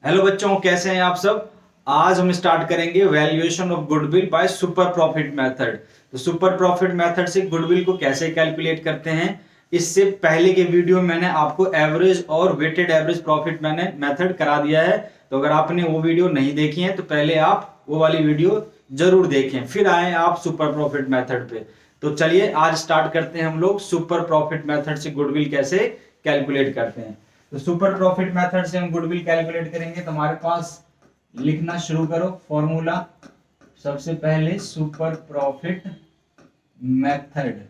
Hello बच्चों, कैसे हैं आप सब। आज हम स्टार्ट करेंगे valuation of goodwill by super profit method. तो सुपर प्रॉफिट मेथड से गुडविल को कैसे कैलकुलेट करते हैं, इससे पहले के वीडियो में मैंने आपको एवरेज और वेटेड एवरेज प्रॉफिट मैंने मेथड करा दिया है। तो अगर आपने वो वीडियो नहीं देखी है तो पहले आप वो वाली वीडियो जरूर देखें, फिर आए आप सुपर प्रॉफिट मेथड पे। तो चलिए आज स्टार्ट करते हैं हम लोग सुपर प्रॉफिट मेथड से गुडविल कैसे कैलकुलेट करते हैं। तो सुपर प्रॉफिट मेथड से हम गुडविल कैलकुलेट करेंगे तो हमारे पास लिखना शुरू करो फॉर्मूला। सबसे पहले super profit method,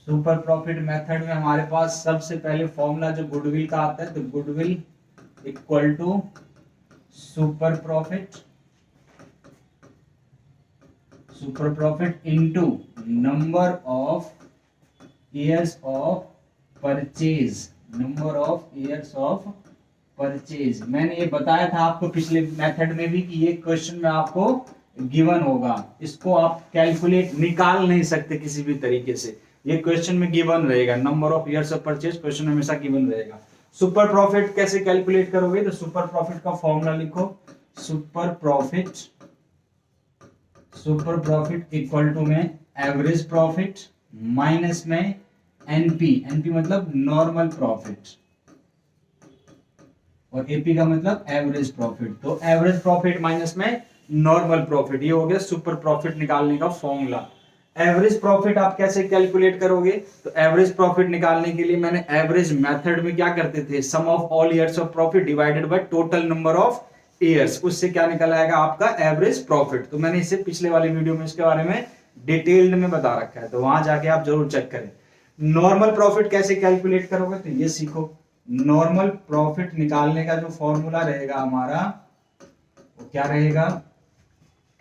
super profit method में हमारे पास सबसे पहले फॉर्मूला जो गुडविल का आता है, तो goodwill equal to super profit into number of years of purchase, number of years of purchase. मैंने ये बताया था आपको पिछले मेथड में भी कि ये क्वेश्चन में आपको गिवन होगा, इसको आप कैलकुलेट निकाल नहीं सकते किसी भी तरीके से, ये क्वेश्चन में गिवन रहेगा। Number of years of purchase question में हमेशा गिवन रहेगा। सुपर प्रॉफिट कैसे कैलकुलेट करोगे, तो सुपर प्रॉफिट का फॉर्मूला लिखो। सुपर प्रॉफिट इक्वल टू में एवरेज प्रॉफिट माइनस में एनपी मतलब नॉर्मल प्रॉफिट, और एपी का मतलब एवरेज प्रॉफिट। तो एवरेज प्रॉफिट माइनस में नॉर्मल प्रॉफिट, ये हो गया सुपर प्रॉफिट निकालने का फॉर्मूला। एवरेज प्रॉफिट आप कैसे कैलकुलेट करोगे, तो एवरेज प्रॉफिट निकालने के लिए मैंने एवरेज मेथड में क्या करते थे, sum of all years of profit divided by total number of years, उससे क्या निकल आएगा आपका एवरेज प्रॉफिट। तो मैंने इसे पिछले वाले वीडियो में इसके बारे में डिटेल्ड में बता रखा है, तो वहां जाके आप जरूर चेक करें। नॉर्मल प्रॉफिट कैसे कैलकुलेट करोगे, तो ये सीखो। नॉर्मल प्रॉफिट निकालने का जो फॉर्मूला रहेगा हमारा, वो क्या रहेगा,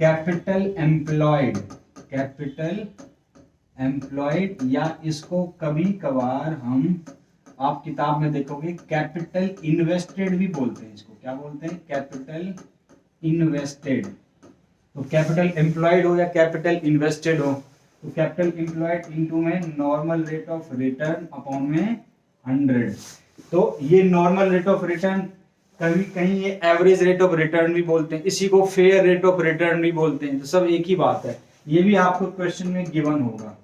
कैपिटल एम्प्लॉयड, या इसको कभी कभार हम, आप किताब में देखोगे कैपिटल इन्वेस्टेड भी बोलते हैं, इसको क्या बोलते हैं, कैपिटल इन्वेस्टेड। तो कैपिटल एम्प्लॉयड हो या कैपिटल इन्वेस्टेड हो, तो कैपिटल एम्प्लॉयड इनटू में normal rate of return upon में 100। तो ये नॉर्मल रेट ऑफ रिटर्न, कभी कहीं ये एवरेज रेट ऑफ रिटर्न भी बोलते हैं, इसी को फेयर रेट ऑफ रिटर्न भी बोलते हैं, तो सब एक ही बात है। ये भी आपको क्वेश्चन में गिवन होगा।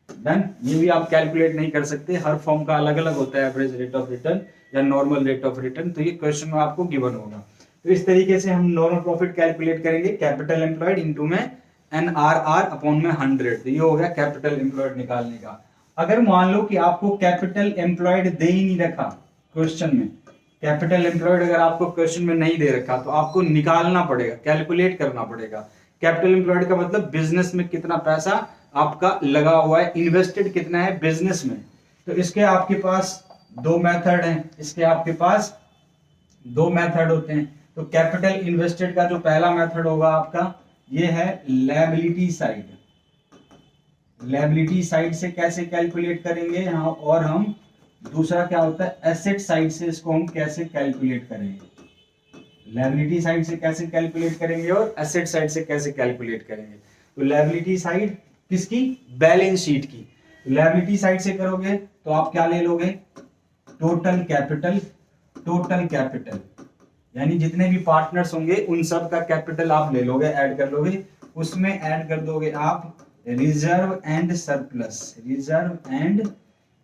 डन, ये भी आप कैलकुलेट नहीं कर सकते, हर फॉर्म का अलग अलग होता है, एवरेज रेट ऑफ रिटर्न या नॉर्मल रेट ऑफ रिटर्न, तो ये क्वेश्चन में आपको गिवन होगा। तो इस तरीके से हम नॉर्मल प्रॉफिट कैलकुलेट करेंगे, कैपिटल एम्प्लॉयड इनटू में एनआरआर अपॉन में 100। तो ये हो गया कैपिटल एम्प्लॉयड निकालने का। अगर मान लो कि आपको कैपिटल एम्प्लॉयड दे ही नहीं रखा क्वेश्चन में, कैपिटल एम्प्लॉयड अगर आपको क्वेश्चन में नहीं दे रखा, तो आपको निकालना पड़ेगा, कैलकुलेट करना पड़ेगा। कैपिटल एम्प्लॉयड का मतलब बिजनेस में कितना पैसा आपका लगा हुआ है, इन्वेस्टेड कितना है बिजनेस में। तो इसके आपके पास दो मेथड हैं, इसके आपके पास दो मेथड होते हैं। तो कैपिटल इन्वेस्टेड का जो पहला मेथड होगा आपका, ये है लायबिलिटी साइड। लायबिलिटी साइड से कैसे कैलकुलेट करेंगे, हाँ, और हम दूसरा क्या होता है एसेट साइड से, इसको हम कैसे कैलकुलेट करेंगे, लायबिलिटी साइड से कैसे कैलकुलेट करेंगे और एसेट साइड से कैसे कैलकुलेट करेंगे। तो लायबिलिटी साइड किसकी, बैलेंस शीट की। लायबिलिटी साइड से करोगे तो आप क्या ले लोगे, टोटल कैपिटल, यानी जितने भी पार्टनर्स होंगे उन सब का कैपिटल आप ले लोगे, ऐड कर लोगे, उसमें ऐड कर दोगे आप रिजर्व एंड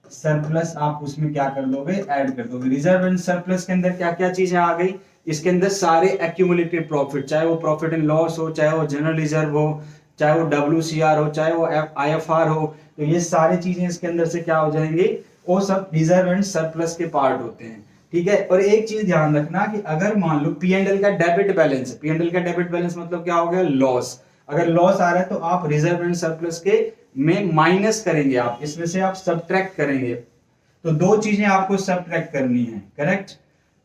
सरप्लस, आप उसमें क्या कर दोगे, ऐड कर दोगे। रिजर्व एंड सरप्लस के अंदर क्या क्या चीजें आ गई, इसके अंदर सारे एक्यूमुलेटेड प्रॉफिट, चाहे वो प्रॉफिट एंड लॉस हो, चाहे वो जनरल रिजर्व हो, चाहे वो WCR हो, चाहे वो IFR हो, तो ये सारी चीजें इसके अंदर से क्या हो जाएंगे, वो सब रिजर्व एंड सरप्लस के पार्ट होते हैं। ठीक है, और एक चीज ध्यान रखना कि अगर मान लो P&L का डेबिट बैलेंस, P&L का डेबिट बैलेंस मतलब क्या हो गया, लॉस। अगर लॉस आ रहा है तो आप रिजर्व एंड सरप्लस के में माइनस करेंगे, आप इसमें से आप सब्ट्रैक्ट करेंगे। तो दो चीजें आपको सब्ट्रैक्ट करनी है, करेक्ट।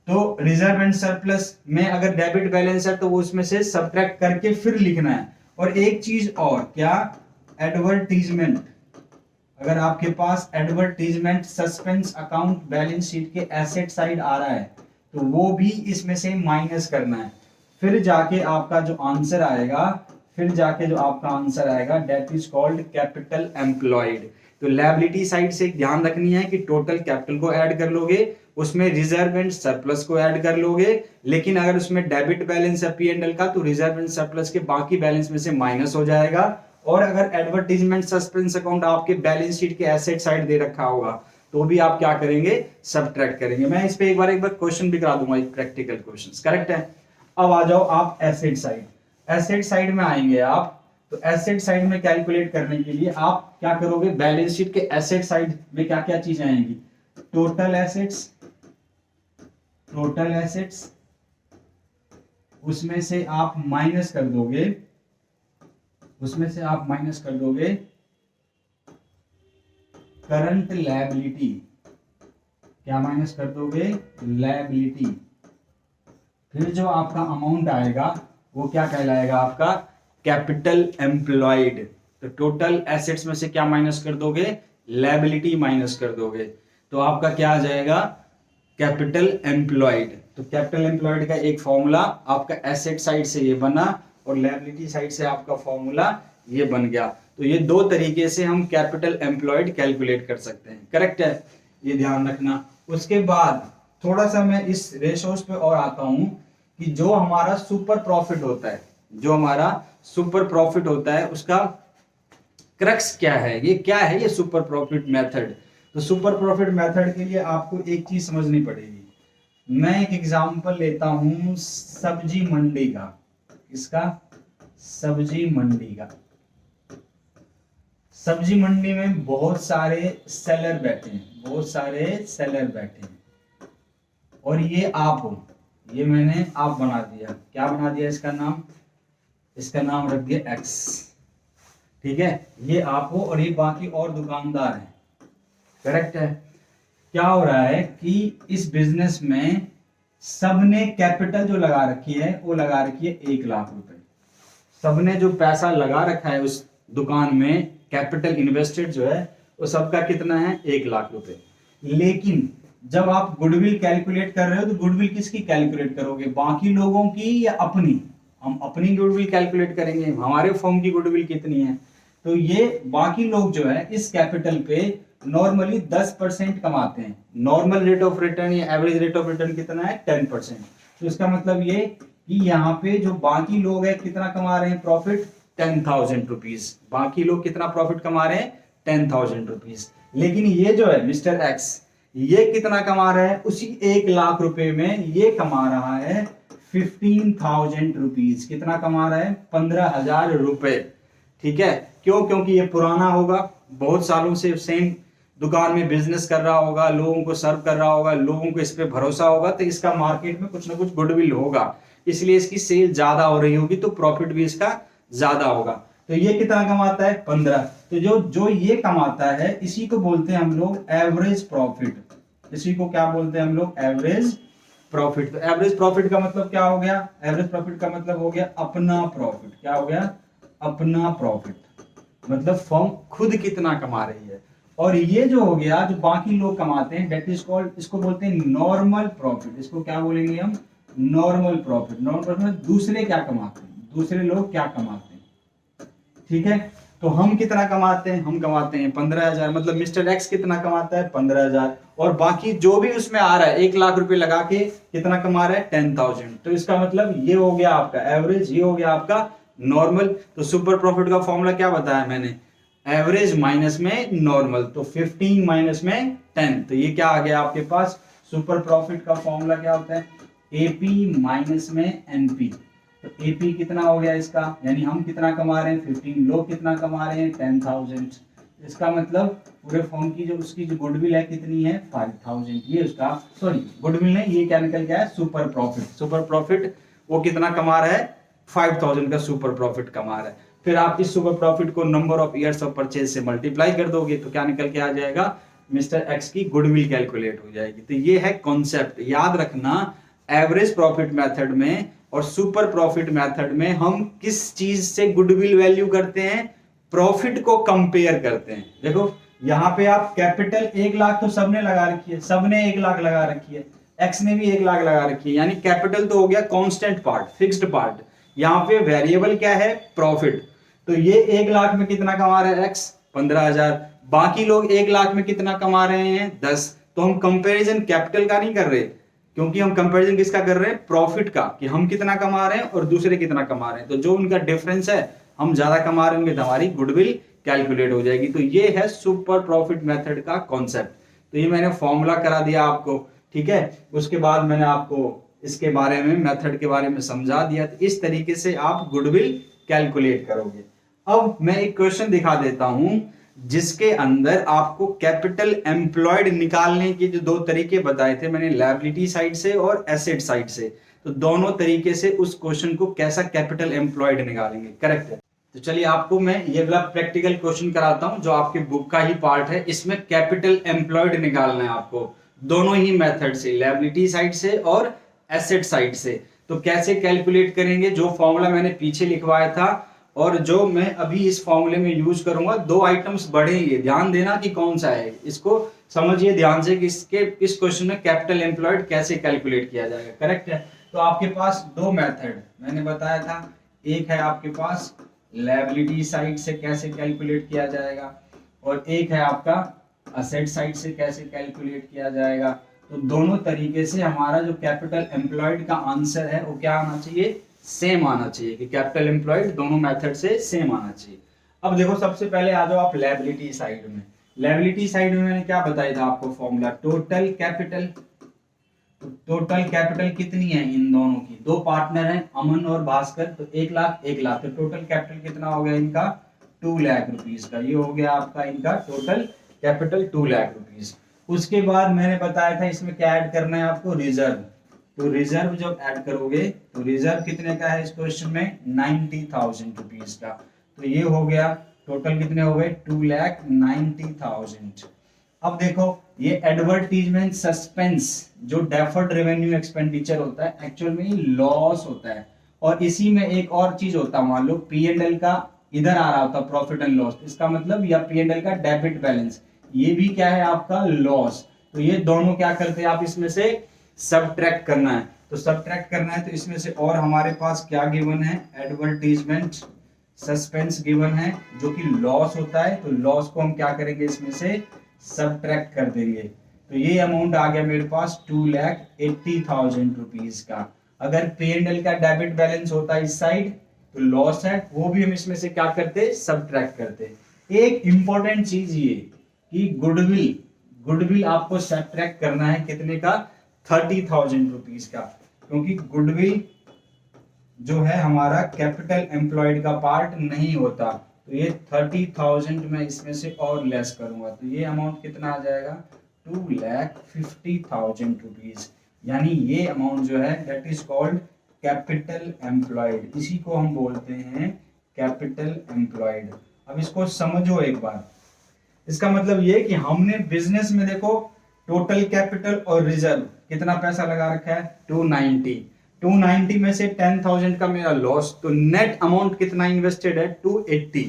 तो रिजर्व एंड सरप्लस में अगर डेबिट बैलेंस है तो वो उसमें से सब्ट्रैक्ट करके फिर लिखना है। और एक चीज और, क्या, एडवर्टीजमेंट। अगर आपके पास advertisement suspense account balance sheet के एसेट साइड आ रहा है तो वो भी इसमें से माइनस करना है, फिर जाके आपका जो आंसर आएगा, that is called capital employed. तो लायबिलिटी साइड से ध्यान रखनी है कि टोटल कैपिटल को ऐड कर लोगे, उसमें रिजर्व एंड सरप्लस को ऐड कर लोगे, लेकिन अगर उसमें डेबिट बैलेंस है P&L का तो रिजर्व एंड सरप्लस के बाकी बैलेंस में से माइनस हो जाएगा। और अगर एडवर्टीजमेंट सस्पेंस अकाउंट आपके बैलेंस शीट के एसेट साइड दे रखा होगा तो भी आप क्या करेंगे, सब्ट्रैक्ट करेंगे। मैं इस पे एक बार क्वेश्चन भी करा दूंगा, एक प्रैक्टिकल क्वेश्चन, करेक्ट है। अब आ जाओ आप एसेट साइड। एसेट साइड में आएंगे आप, तो एसेट साइड में कैलकुलेट करने के लिए आप क्या करोगे, बैलेंस शीट के एसेट साइड में क्या क्या चीजें आएंगी, टोटल एसेट्स, टोटल एसेट्स, उसमें से आप माइनस कर दोगे, उसमें से आप माइनस कर दोगे करंट लायबिलिटी। क्या माइनस कर दोगे, लायबिलिटी। फिर जो आपका अमाउंट आएगा वो क्या कहलाएगा, आपका कैपिटल एम्प्लॉयड। तो टोटल एसेट्स में से क्या माइनस कर दोगे, लायबिलिटी माइनस कर दोगे, तो आपका क्या आ जाएगा, कैपिटल एम्प्लॉयड। तो कैपिटल एम्प्लॉयड का एक फॉर्मूला आपका एसेट साइड से ये बना और लायबिलिटी साइड से आपका फॉर्मूला ये बन गया। तो ये दो तरीके से हम कैपिटल एम्प्लॉयड कैलकुलेट कर सकते हैं, करेक्ट है, ये ध्यान रखना। उसके बाद थोड़ा सा मैं इस रेशोस पे और आता हूं कि जो हमारा सुपर प्रॉफिट होता है, जो हमारा सुपर प्रॉफिट होता है उसका क्रक्स क्या है, ये क्या है, ये सुपर प्रॉफिट मेथड। तो सुपर प्रॉफिट मेथड के लिए आपको एक चीज समझनी पड़ेगी। मैं एक एग्जांपल लेता हूं सब्जी मंडी का, किसका, सब्जी मंडी का। सब्जी मंडी में बहुत सारे सेलर बैठे हैं, बहुत सारे सेलर बैठे हैं, और ये आप हो, ये मैंने आप बना दिया, क्या बना दिया, इसका नाम रख दिया एक्स, ठीक है, ये आप हो और ये बाकी और दुकानदार हैं, करेक्ट है। क्या हो रहा है कि इस बिजनेस में सबने कैपिटल जो लगा रखी है वो लगा रखी है 1 लाख रुपए। सबने जो पैसा लगा रखा है उस दुकान में, कैपिटल इन्वेस्टेड जो है वो सबका कितना है, 1 लाख रुपए। लेकिन जब आप गुडविल कैलकुलेट कर रहे हो तो गुडविल किसकी कैलकुलेट करोगे, बाकी लोगों की या अपनी। हम अपनी गुडविल कैलकुलेट करेंगे, हमारे फर्म की गुडविल कितनी है। तो ये बाकी लोग जो है इस कैपिटल पे नॉर्मली 10% कमाते हैं। नॉर्मल रेट ऑफ रिटर्न या एवरेज रेट ऑफ रिटर्न कितना है, 10%। तो इसका मतलब ये कि यहाँ पे जो बाकी लोग हैं कितना कमा रहे हैं प्रॉफिट, 10,000 रुपीज। बाकी लोग कितना प्रॉफिट कमा रहे हैं, 10,000 रुपीज। लेकिन ये जो है मिस्टर एक्स, ये कितना कमा रहा है, उसी 1 लाख रुपए में ये कमा रहा है 15,000 रुपीज। कितना कमा रहा है, 15,000 रुपए, ठीक है। क्यों, क्योंकि ये पुराना होगा, बहुत सालों से सेम दुकान में बिजनेस कर रहा होगा, लोगों को सर्व कर रहा होगा, लोगों को इस पे भरोसा होगा, तो इसका मार्केट में कुछ ना कुछ गुडविल होगा, इसलिए इसकी सेल ज्यादा हो रही होगी, तो प्रॉफिट भी इसका ज्यादा होगा। तो ये कितना कमाता है, 15। तो जो ये कमाता है इसी को बोलते हैं हम लोग एवरेज प्रॉफिट। इसी को क्या बोलते हैं हम लोग, एवरेज प्रॉफिट। तो एवरेज प्रॉफिट का मतलब क्या हो गया, एवरेज प्रॉफिट का मतलब हो गया अपना प्रॉफिट। क्या हो गया, अपना प्रॉफिट, मतलब फर्म खुद कितना कमा रही है। और ये जो हो गया जो बाकी लोग कमाते हैं, दैट इज कॉल्ड, इसको बोलते हैं नॉर्मल प्रॉफिट। इसको क्या बोलेंगे हम, नॉर्मल प्रॉफिट। नॉर्मल प्रॉफिट में दूसरे क्या कमाते हैं, दूसरे लोग क्या कमाते हैं, ठीक है। तो हम कितना कमाते हैं, हम कमाते हैं 15,000, मतलब मिस्टर एक्स कितना कमाता है, 15,000। और बाकी जो भी उसमें आ रहा है 1 लाख रुपए लगा के कितना कमा रहा है, 10,000। तो इसका मतलब ये हो गया आपका एवरेज, ये हो गया आपका नॉर्मल। तो सुपर प्रॉफिट का फॉर्मूला क्या बताया मैंने, एवरेज माइनस में नॉर्मल, तो 15 माइनस में 10। तो ये क्या आ गया आपके पास, सुपर प्रॉफिट का फॉर्मूला क्या होता है, एपी माइनस में एनपी। तो एपी कितना हो गया इसका, यानी हम कितना कमा रहे हैं 15, लोग कितना कमा रहे हैं 10,000। इसका मतलब पूरे फॉर्म की जो उसकी जो गुडविल है कितनी है 5,000। ये उसका, सॉरी गुडविल नहीं, ये क्या निकल गया है सुपर प्रॉफिट। सुपर प्रॉफिट वो कितना कमा रहा है, 5,000 का सुपर प्रॉफिट कमा रहा है। फिर आप इस सुपर प्रॉफिट को number of years of purchase से मल्टीप्लाई कर दोगे तो क्या निकल के आ जाएगा, मिस्टर एक्स की गुडविल कैलकुलेट हो जाएगी। तो ये है कॉन्सेप्ट, याद रखना। एवरेज प्रॉफिट मेथड में और सुपर प्रॉफिट मेथड में हम किस चीज से गुडविल वैल्यू करते हैं, प्रॉफिट को कंपेयर करते हैं। देखो यहाँ पे आप कैपिटल 1 लाख तो सबने लगा रखी है, सबने 1 लाख लगा रखी है, एक्स ने भी 1 लाख लगा रखी है, यानी कैपिटल तो हो गया कांस्टेंट पार्ट, फिक्स्ड पार्ट। यहाँ पे वेरिएबल क्या है, प्रॉफिट। तो ये 1 लाख में कितना कमा रहा है एक्स, 15,000। बाकी लोग 1 लाख में कितना कमा रहे हैं 10। तो हम कंपैरिजन कैपिटल का नहीं कर रहे, क्योंकि हम कंपैरिजन किसका कर रहे हैं प्रॉफिट का, कि हम कितना कमा रहे हैं और दूसरे कितना कमा रहे हैं। तो जो उनका डिफरेंस है, हम ज्यादा कमा रहे होंगे तो हमारी गुडविल कैलकुलेट हो जाएगी। तो ये है सुपर प्रॉफिट मेथड का कॉन्सेप्ट। तो ये मैंने फॉर्मूला करा दिया आपको, ठीक है। उसके बाद मैंने आपको इसके बारे में मेथड के बारे में समझा दिया। तो इस तरीके से आप गुडविल कैलकुलेट करोगे। अब मैं एक क्वेश्चन दिखा देता हूं जिसके अंदर आपको कैपिटल एम्प्लॉयड निकालने के जो 2 तरीके बताए थे मैंने, लायबिलिटी साइड से और एसेट साइड से। तो दोनों तरीके से उस क्वेश्चन को कैसा कैपिटल एम्प्लॉयड निकालेंगे, करेक्ट है। तो चलिए आपको मैं ये वाला प्रैक्टिकल क्वेश्चन कराता हूं जो आपके बुक का ही पार्ट है। इसमें कैपिटल एम्प्लॉयड निकालना है आपको, दोनों ही मेथड से, लायबिलिटी साइड से और एसेट साइड से। तो कैसे कैलकुलेट करेंगे, जो फॉर्मूला मैंने पीछे लिखवाया था और जो मैं अभी इस फॉर्मूले में यूज करूंगा, 2 आइटम्स बढ़ेंगे। ध्यान देना कि कौन सा है, इसको समझिए ध्यान से कि इस क्वेश्चन में कैपिटल एम्प्लॉयड कैसे कैलकुलेट किया जाएगा, करेक्ट है। तो आपके पास 2 मेथड मैंने बताया था, एक है आपके पास लायबिलिटी साइड से कैसे कैलकुलेट किया जाएगा और एक है आपका असेट साइड से कैसे कैलकुलेट किया जाएगा। तो दोनों तरीके से हमारा जो कैपिटल एम्प्लॉयड का आंसर है वो क्या आना चाहिए, सेम आना चाहिए, कि कैपिटल एम्प्लॉयड दोनों मेथड से सेम आना चाहिए। अब देखो सबसे पहले आ जाओ आप लायबिलिटी साइड में। लायबिलिटी साइड में मैंने क्या बताया था आपको formula, total capital. Total capital कितनी है इन दोनों की, 2 पार्टनर हैं अमन और भास्कर, तो 1 लाख 1 लाख, तो टोटल कैपिटल कितना हो गया इनका 2 लाख रुपीस का। ये हो गया आपका इनका टोटल कैपिटल 2 लाख रुपीस। उसके बाद मैंने बताया था इसमें क्या ऐड करना है आपको, रिजर्व। तो रिजर्व जब ऐड करोगे तो रिजर्व कितने का है इस क्वेश्चन में 90,000 रुपीस का। तो ये हो गया टोटल कितने हो गए 2,90,000। अब देखो ये एडवर्टीजमेंट सस्पेंस जो डेफर्ड रेवेन्यू एक्सपेंडिचर होता है, एक्चुअल में ये लॉस होता है। और इसी में एक और चीज होता है, मान लो P&L का इधर आ रहा होता प्रॉफिट एंड लॉस, इसका मतलब, या P&L का डेबिट बैलेंस, ये भी क्या है आपका लॉस। तो ये दोनों क्या करते हैं आप इसमें से सबट्रैक्ट करना है। तो सबट्रैक्ट करना है तो इसमें से, और हमारे पास क्या गिवन है, एडवर्टीजमेंट सस्पेंस गिवन है जो कि लॉस होता है। तो लॉस को हम क्या करेंगे इसमें से सबट्रैक्ट कर देंगे। तो ये अमाउंट आ गया मेरे पास 2,80,000 रुपीस का। अगर P&L का डेबिट बैलेंस होता है इस साइड तो लॉस है, वो भी हम इसमें से क्या करते सबट्रैक्ट करते। एक इंपॉर्टेंट चीज ये कि गुडविल आपको सबट्रैक्ट करना है कितने का 30,000 रुपीस का, क्योंकि गुडविल जो है हमारा कैपिटल एम्प्लॉयड का पार्ट नहीं होता। तो ये 30,000 मैं इसमें से और लेस करूंगा तो ये अमाउंट कितना आ जाएगा 2,50,000 रुपीज। यानी ये अमाउंट जो है that is called capital employed, इसी को हम बोलते हैं कैपिटल एम्प्लॉयड। अब इसको समझो एक बार, इसका मतलब ये कि हमने बिजनेस में देखो टोटल कैपिटल और रिजर्व कितना पैसा लगा रखा है 290 में से 10,000 का मेरा लॉस, तो नेट अमाउंट कितना इन्वेस्टेड है 280,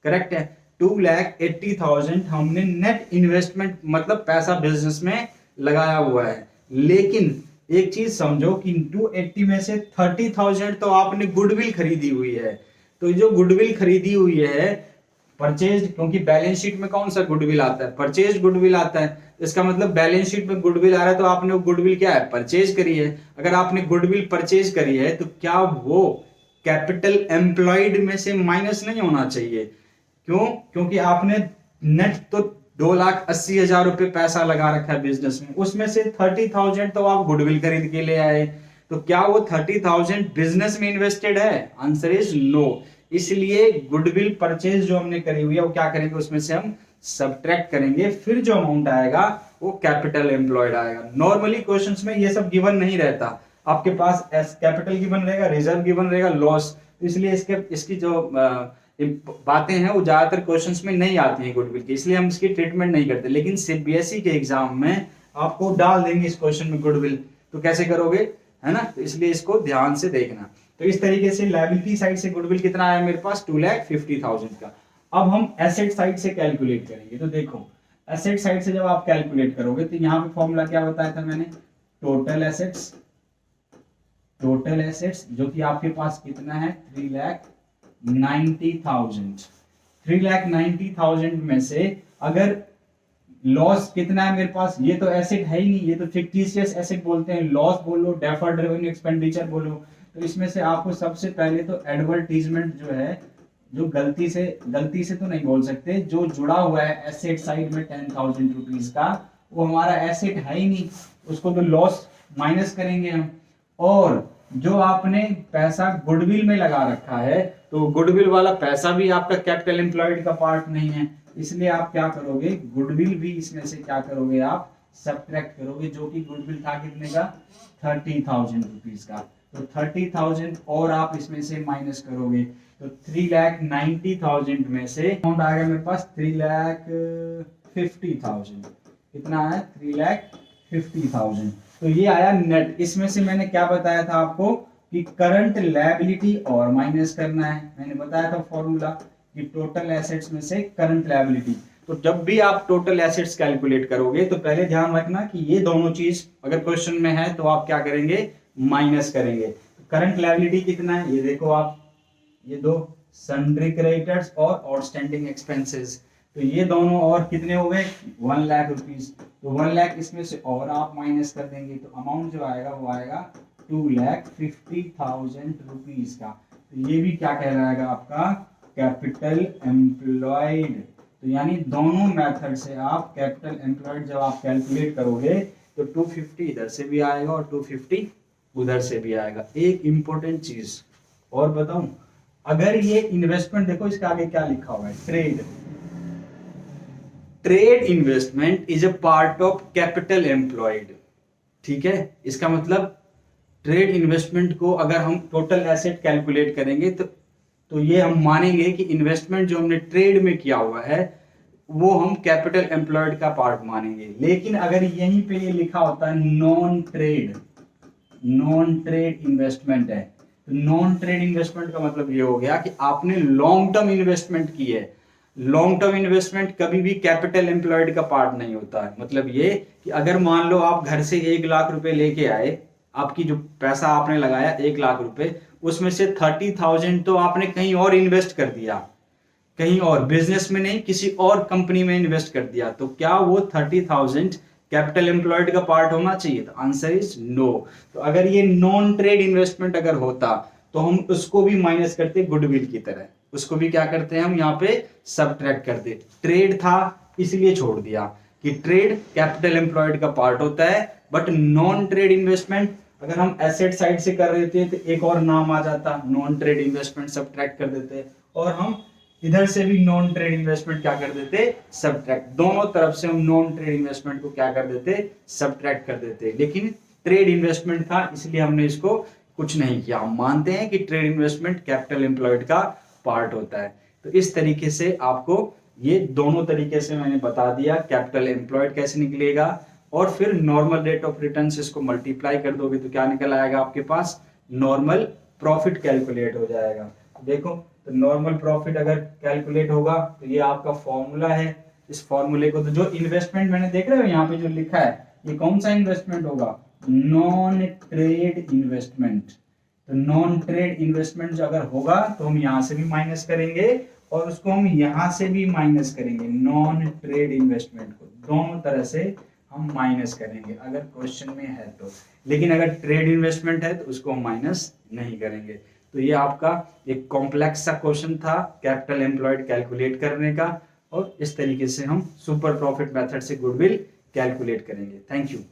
करेक्ट है। 2,80,000 हमने नेट इन्वेस्टमेंट मतलब पैसा बिजनेस में लगाया हुआ है। लेकिन एक चीज समझो कि 280 में से 30,000 तो आपने गुडविल खरीदी हुई है। तो जो गुडविल खरीदी हुई है परचेज, क्योंकि बैलेंस शीट में कौन सा गुडविल आता है, परचेज गुडविल आता है। इसका मतलब बैलेंस शीट में गुडविल आ रहा है तो आपने वो गुडविल क्या है परचेज करी है। अगर आपने गुडविल परचेज करी है तो क्या वो कैपिटल एम्प्लॉयड में से माइनस नहीं होना चाहिए। क्यों, क्योंकि आपने नेट तो 2,80,000 रुपए पैसा लगा रखा है बिजनेस में, उसमें से 30,000 तो आप गुडविल खरीद के ले आए। तो क्या वो 30,000 बिजनेस में इन्वेस्टेड है, आंसर इज नो। इसलिए गुडविल परचेज जो हमने करी हुई है वो क्या करेंगे उसमें से हम सबट्रैक्ट करेंगे, फिर जो अमाउंट आएगा वो कैपिटल एम्प्लॉयड आएगा। नॉर्मली क्वेश्चंस में ये सब गिवन नहीं रहता, आपके पास कैपिटल गिवन रहेगा, रिजर्व गिवन रहेगा, लॉस। तो इसलिए इसकी जो बातें हैं वो ज्यादातर क्वेश्चंस में नहीं आती हैं गुडविल की, इसलिए हम इसकी ट्रीटमेंट नहीं करते। लेकिन सीबीएसई के एग्जाम में आपको डाल देंगे इस क्वेश्चन में गुडविल, तो कैसे करोगे, है ना। तो इसलिए इसको ध्यान से देखना। तो इस तरीके से लायबिलिटी साइड से गुडविल कितना आया मेरे पास 2,50,000 का। अब हम एसेट साइड से कैलकुलेट करेंगे। तो देखो एसेट साइड से जब आप कैलकुलेट करोगे तो यहाँ पे फॉर्मूला क्या बताया था मैंने, टोटल एसेट्स जो कि आपके पास कितना है 3,90,000। 3,90,000 में से अगर लॉस कितना है मेरे पास, ये तो एसेट है ही नहीं, ये तो फिक्टिशियस एसेट बोलते हैं, लॉस बोलो, डेफर्ड रेवेन्यू एक्सपेंडिचर बोलो। तो इसमें से आपको सबसे पहले तो एडवर्टीजमेंट जो है, जो गलती से तो नहीं बोल सकते, जो जुड़ा हुआ है एसेट साइड में 10,000 रुपीज का, वो हमारा एसेट है ही नहीं, उसको तो लॉस माइनस करेंगे हम। और जो आपने पैसा गुडविल में लगा रखा है, तो गुडविल वाला पैसा भी आपका कैपिटल एम्प्लॉयड का पार्ट नहीं है, इसलिए आप क्या करोगे, गुडविल भी इसमें से क्या करोगे, आप सब्ट्रैक्ट करोगे, जो कि गुडविल था कितने का, 30,000 रुपीज का। तो 30,000 और आप इसमें से माइनस करोगे, तो 3,90,000 में से अमाउंट आएगा मेरे पास 3,50,000। कितना है, 3,50,000। तो ये आया नेट। इसमें से मैंने क्या बताया था आपको कि करंट लायबिलिटी और माइनस करना है, मैंने बताया था फॉर्मूला कि टोटल एसेट्स में से करंट लायबिलिटी। तो जब भी आप टोटल एसेट्स कैलकुलेट करोगे तो पहले ध्यान रखना कि ये दोनों चीज अगर क्वेश्चन में है तो आप क्या करेंगे, माइनस करेंगे। करंट लायबिलिटी कितना है, ये देखो आप, ये दो सन्ड्री क्रेडिटर्स और आउटस्टैंडिंग एक्सपेंसेस, तो ये दोनों और कितने हो गए, 1 लाख रुपीज। तो 1 लाख इसमें से और आप माइनस कर देंगे, तो अमाउंट जो आएगा वो आएगा 2,50,000 रुपीज का। तो ये भी क्या कहलाएगा आपका, कैपिटल एम्प्लॉयड। तो यानी दोनों मेथड से आप कैपिटल एम्प्लॉयड जब आप कैलकुलेट करोगे तो 250 इधर से भी आएगा और 250 उधर से भी आएगा। एक इंपॉर्टेंट चीज और बताऊं, अगर ये इन्वेस्टमेंट देखो, इसके आगे क्या लिखा हुआ है, trade investment is a part of capital employed. ठीक है, इसका मतलब ट्रेड इन्वेस्टमेंट को अगर हम टोटल एसेट कैलकुलेट करेंगे तो ये हम मानेंगे कि इन्वेस्टमेंट जो हमने ट्रेड में किया हुआ है वो हम कैपिटल एम्प्लॉयड का पार्ट मानेंगे। लेकिन अगर यहीं पे ये लिखा होता है नॉन ट्रेड इन्वेस्टमेंट है, तो नॉन ट्रेड इन्वेस्टमेंट का मतलब ये हो गया कि आपने लॉन्ग टर्म इन्वेस्टमेंट की है। लॉन्ग टर्म इन्वेस्टमेंट कभी भी कैपिटल एम्प्लॉयड का पार्ट नहीं होता है। मतलब ये कि अगर मान लो आप घर से 1 लाख रुपए लेके आए, आपकी जो पैसा आपने लगाया 1 लाख रुपए, उसमें से 30,000 तो आपने कहीं और इन्वेस्ट कर दिया, कहीं और बिजनेस में नहीं, किसी और कंपनी में इन्वेस्ट कर दिया, तो क्या वो 30,000 कैपिटल एम्प्लॉयड का पार्ट होना चाहिए? तो आंसर इज नो। तो अगर ये नॉन ट्रेड इन्वेस्टमेंट अगर होता तो हम उसको भी माइनस करते गुडविल की तरह, उसको भी क्या करते हैं हम यहाँ पे सब्ट्रैक्ट करते। ट्रेड था इसलिए छोड़ दिया कि ट्रेड कैपिटल एम्प्लॉयड का पार्ट होता है, बट नॉन ट्रेड इन्वेस्टमेंट अगर हम एसेट साइड से कर रहे थे तो एक और नाम आ जाता, नॉन ट्रेड इन्वेस्टमेंट, सब्ट्रैक्ट कर देते, और हम इधर से भी नॉन ट्रेड इन्वेस्टमेंट क्या कर देते, सब्ट्रैक्ट। दोनों तरफ से हम नॉन ट्रेड इन्वेस्टमेंट को क्या कर देते, सब्ट्रैक्ट कर देते। लेकिन ट्रेड इन्वेस्टमेंट था इसलिए हमने इसको कुछ नहीं किया, हम मानते हैं कि ट्रेड इन्वेस्टमेंट कैपिटल एम्प्लॉयड का पार्ट होता है। तो इस तरीके से आपको ये दोनों तरीके से मैंने बता दिया कैपिटल एम्प्लॉयड कैसे निकलेगा, और फिर नॉर्मल रेट ऑफ रिटर्न से इसको मल्टीप्लाई कर दोगे तो क्या निकल आएगा आपके पास, नॉर्मल प्रॉफिट कैलकुलेट हो जाएगा। देखो, तो नॉर्मल प्रॉफिट अगर कैलकुलेट होगा तो ये आपका फॉर्मूला है। इस फॉर्मूले को, तो जो इन्वेस्टमेंट मैंने देख रहे हो यहाँ पे जो लिखा है, ये कौन सा इन्वेस्टमेंट होगा, नॉन ट्रेड इन्वेस्टमेंट। तो नॉन ट्रेड इन्वेस्टमेंट जो अगर होगा तो हम यहाँ से भी माइनस करेंगे और उसको हम यहाँ से भी माइनस करेंगे, नॉन ट्रेड इन्वेस्टमेंट को दोनों तरह से हम माइनस करेंगे अगर क्वेश्चन में है तो। लेकिन अगर ट्रेड इन्वेस्टमेंट है तो उसको हम माइनस नहीं करेंगे। तो ये आपका एक कॉम्प्लेक्स सा क्वेश्चन था कैपिटल एम्प्लॉयड कैलकुलेट करने का, और इस तरीके से हम सुपर प्रॉफिट मेथड से गुडविल कैलकुलेट करेंगे। Thank you.